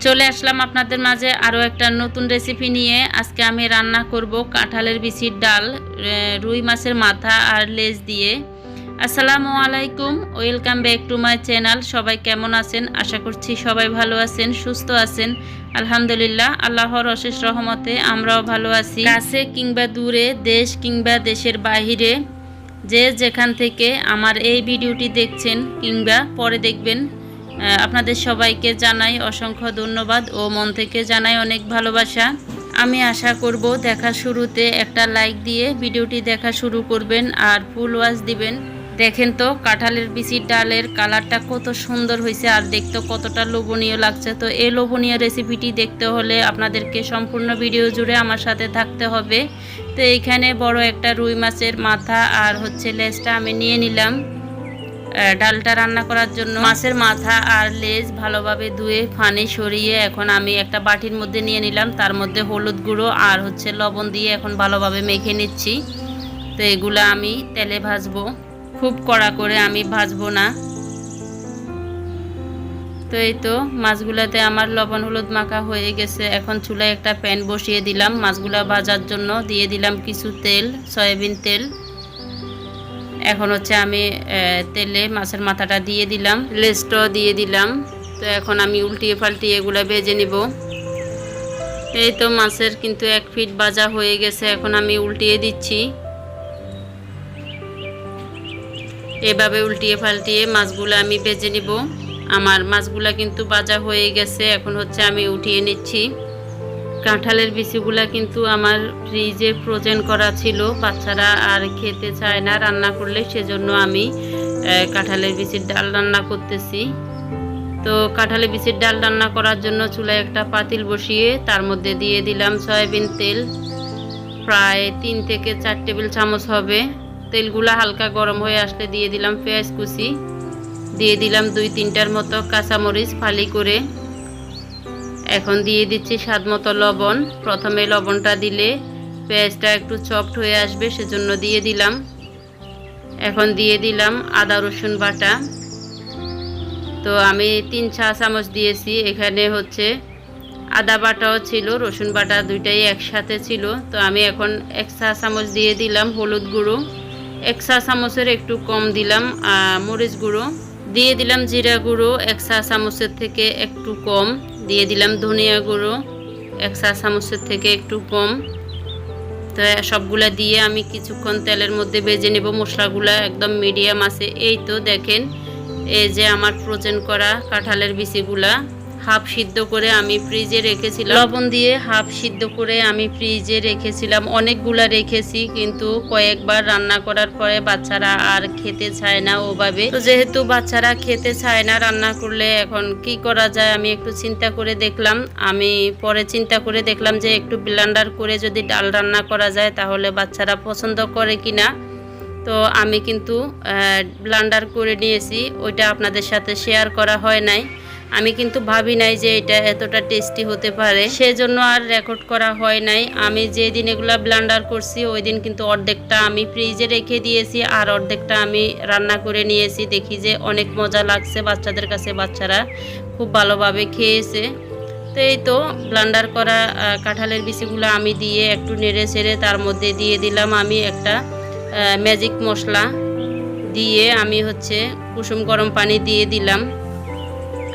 চলে আসলাম আপনাদের মাঝে আরও একটা নতুন রেসিপি নিয়ে। আজকে আমি রান্না করব কাঁঠালের বিচির ডাল, রুই মাছের মাথা আর লেজ দিয়ে। আসসালামু আলাইকুম, welcome back to my channel. সবাই কেমন আছেন? আশা করছি সবাই ভালো আছেন, সুস্থ আছেন। আলহামদুলিল্লাহ, আল্লাহর অশেষ রহমতে আমরাও ভালো আছি। কাছে কিংবা দূরে, দেশ কিংবা দেশের বাহিরে, যে যেখান থেকে আমার এই ভিডিওটি দেখছেন কিংবা পরে দেখবেন, আপনাদের সবাইকে জানাই অসংখ্য ধন্যবাদ ও মন থেকে জানাই অনেক ভালোবাসা। আমি আশা করব দেখা শুরুতে একটা লাইক দিয়ে ভিডিওটি দেখা শুরু করবেন আর ফুল ওয়াচ দিবেন। দেখেন তো কাঁঠালের বিচির ডালের কালারটা কত সুন্দর হয়েছে আর দেখতে কতটা লোভনীয় লাগছে। তো এই লোভনীয় রেসিপিটি দেখতে হলে আপনাদেরকে সম্পূর্ণ ভিডিও জুড়ে আমার সাথে থাকতে হবে। তো এইখানে বড় একটা রুই মাছের মাথা আর লেজটা আমি নিয়ে নিলাম ডালটা রান্না করার জন্য। মাছের মাথা আর লেজ ভালোভাবে ধুয়ে পানি সরিয়ে এখন আমি একটা বাটির মধ্যে নিয়ে নিলাম। তার মধ্যে হলুদ গুঁড়ো আর লবণ দিয়ে এখন ভালোভাবে মেখে নিচ্ছি। তো এগুলো আমি তেলে ভাজবো, খুব কড়া করে আমি ভাজবো না। তো এই তো মাছগুলোতে আমার লবণ হলুদ মাখা হয়ে গেছে। এখন চুলায় একটা প্যান বসিয়ে দিলাম মাছগুলো ভাজার জন্য। দিয়ে দিলাম কিছু তেল, সয়াবিন তেল। এখন আমি তেলে মাছের মাথাটা দিয়ে দিলাম, লেজটাও দিয়ে দিলাম। তো এখন আমি উল্টিয়ে পাল্টিয়ে এগুলো ভেজে নিব। এই তো মাছের কিন্তু এক ফিট ভাজা হয়ে গেছে। এখন আমি উল্টিয়ে দিচ্ছি। এভাবে উল্টিয়ে পাল্টিয়ে মাছগুলো আমি ভেজে নিব। আমার মাছগুলা কিন্তু ভাজা হয়ে গেছে। এখন আমি উঠিয়ে নিচ্ছি। কাঁঠালের বিচিগুলা কিন্তু আমার ফ্রিজে ফ্রোজেন করা ছিল, বাচ্চারা আর খেতে চায় না রান্না করলে, সেজন্য আমি কাঁঠালের বিচির ডাল রান্না করতেছি। তো কাঁঠালের বিচির ডাল রান্না করার জন্য চুলায় একটা পাতিল বসিয়ে তার মধ্যে দিয়ে দিলাম সয়াবিন তেল, প্রায় 3 থেকে 4 টেবিল চামচ হবে। তেলগুলা হালকা গরম হয়ে আসলে দিয়ে দিলাম পেঁয়াজ কুচি, দিয়ে দিলাম 2-3টার মতো কাঁচামরিচ ফালি করে। এখন দিয়ে দিচ্ছি স্বাদ মতো লবণ। প্রথমে লবণটা দিলে পেঁয়াজটা একটু সফট হয়ে আসবে, সেজন্য দিয়ে দিলাম। এখন দিয়ে দিলাম আদা রসুন বাটা। তো আমি 3 চা চামচ দিয়েছি। এখানে আদা বাটাও ছিল, রসুন বাটা দুইটাই একসাথে ছিল। তো আমি এখন 1 চা চামচ দিয়ে দিলাম হলুদ গুঁড়ো, 1 চা চামচের একটু কম দিলাম মরিচ গুঁড়ো, দিয়ে দিলাম জিরা গুঁড়ো 1 চা চামচের থেকে একটু কম, দিয়ে দিলাম ধনিয়া গুঁড়ো 1 চা চামচের থেকে একটু কম। তো সবগুলা দিয়ে আমি কিছুক্ষণ তেলের মধ্যে ভেজে নেব। মশলাগুলা একদম মিডিয়াম আছে। এই তো দেখেন, এই যে আমার ফ্রোজেন করা কাঁঠালের বিচিগুলা হাফ সিদ্ধ করে আমি ফ্রিজে রেখেছিলাম, লবণ দিয়ে হাফ সিদ্ধ করে আমি ফ্রিজে রেখেছিলাম। অনেকগুলা রেখেছি, কিন্তু কয়েকবার রান্না করার পরে বাচ্চারা আর খেতে চায় না ওভাবে। তো যেহেতু বাচ্চারা খেতে চায় না রান্না করলে, এখন কি করা যায় আমি একটু চিন্তা করে দেখলাম। আমি পরে চিন্তা করে দেখলাম যে একটু ব্লেন্ডার করে যদি ডাল রান্না করা যায় তাহলে বাচ্চারা পছন্দ করে কিনা। তো আমি কিন্তু ব্লেন্ডার করে নিয়েছি, ওইটা আপনাদের সাথে শেয়ার করা হয় নাই। আমি কিন্তু ভাবি নাই যে এটা এতটা টেস্টি হতে পারে, সেজন্য আর রেকর্ড করা হয় নাই। আমি যেদিন এগুলা ব্লেন্ডার করছি ওই দিন কিন্তু অর্ধেকটা আমি ফ্রিজে রেখে দিয়েছি আর অর্ধেকটা আমি রান্না করে নিয়েছি। দেখি যে অনেক মজা লাগছে বাচ্চাদের কাছে, বাচ্চারা খুব ভালোভাবে খেয়েছে। তো এই তো ব্লেন্ডার করা কাঁঠালের বিচিগুলো আমি দিয়ে একটু নেড়ে ছেড়ে তার মধ্যে দিয়ে দিলাম আমি একটা ম্যাজিক মশলা, দিয়ে আমি কুসুম গরম পানি দিয়ে দিলাম।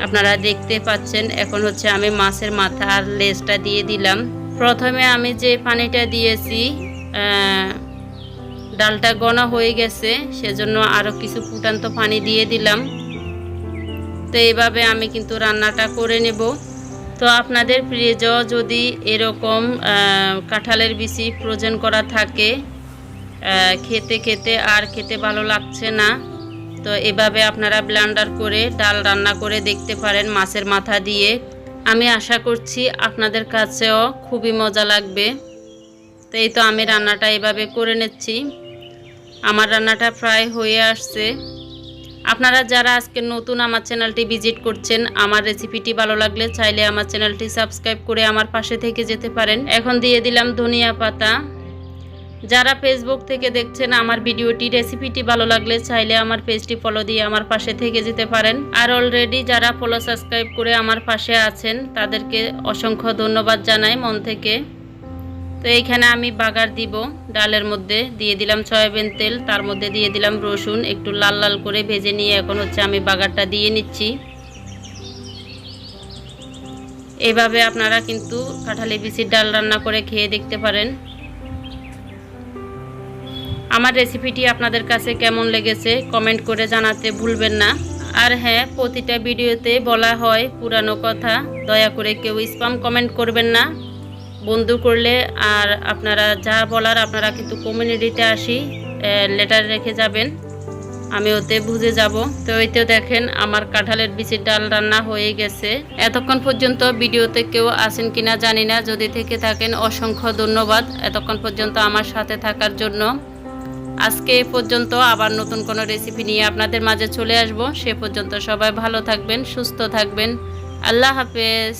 আপনারা দেখতে পাচ্ছেন। এখন আমি মাছের মাথা আর লেজটা দিয়ে দিলাম। প্রথমে আমি যে পানিটা দিয়েছি ডালটা ঘন হয়ে গেছে, সেজন্য আরও কিছু ফুটান্ত পানি দিয়ে দিলাম। তো এইভাবে আমি কিন্তু রান্নাটা করে নেব। তো আপনাদের ফ্রিজেও যদি এরকম কাঁঠালের বিচি ফ্রোজেন করা থাকে, খেতে খেতে আর খেতে ভালো লাগছে না, তো এভাবে আপনারা ব্লেন্ডার করে ডাল রান্না করে দেখতে পারেন মাছের মাথা দিয়ে। আমি আশা করছি আপনাদের কাছেও খুবই মজা লাগবে। তো এই তো আমি রান্নাটা এভাবে করে নিচ্ছি। আমার রান্নাটা প্রায় হয়ে আসছে। আপনারা যারা আজকে নতুন আমার চ্যানেলটি ভিজিট করছেন, আমার রেসিপিটি ভালো লাগলে চাইলে আমার চ্যানেলটি সাবস্ক্রাইব করে আমার পাশে থেকে যেতে পারেন। এখন দিয়ে দিলাম ধনিয়া পাতা, যারা ফেসবুক থেকে দেখছেন আমার ভিডিওটি রেসিপিটি ভালো লাগলে চাইলে আমার পেজটি ফলো দিয়ে আমার পাশে থেকে যেতে পারেন। আর অলরেডি যারা ফলো সাবস্ক্রাইব করে আমার পাশে আছেন তাদেরকে অসংখ্য ধন্যবাদ জানাই মন থেকে। তো এইখানে আমি বাগার দিব, ডালের মধ্যে দিয়ে দিলাম সয়াবিন তেল, তার মধ্যে দিয়ে দিলাম রসুন, একটু লাল লাল করে ভেজে নিয়ে এখন হচ্ছে আমি বাগারটা দিয়ে নিচ্ছি। এভাবে আপনারা কিন্তু কাঁঠালি বিচির ডাল রান্না করে খেয়ে দেখতে পারেন। আমার রেসিপিটি আপনাদের কাছে কেমন লেগেছে কমেন্ট করে জানাতে ভুলবেন না। আর হ্যাঁ, প্রতিটা ভিডিওতে বলা হয় পুরানো কথা, দয়া করে কেউ স্প্যাম কমেন্ট করবেন না, বন্ধু করলে। আর আপনারা যা বলার আপনারা কিন্তু কমিউনিটিতে আসি লেটার রেখে যাবেন, আমি ওতে বুঝে যাব। তো ওইতে দেখেন আমার কাঁঠালের বিচির ডাল রান্না হয়ে গেছে। এতক্ষণ পর্যন্ত ভিডিওতে কেউ আছেন কিনা জানি না, যদি থেকে থাকেন অসংখ্য ধন্যবাদ এতক্ষণ পর্যন্ত আমার সাথে থাকার জন্য। আজকে এ পর্যন্ত, আবার নতুন কোনো রেসিপি নিয়ে আপনাদের মাঝে চলে আসব। সে পর্যন্ত সবাই ভালো থাকবেন, সুস্থ থাকবেন। আল্লাহ হাফেজ।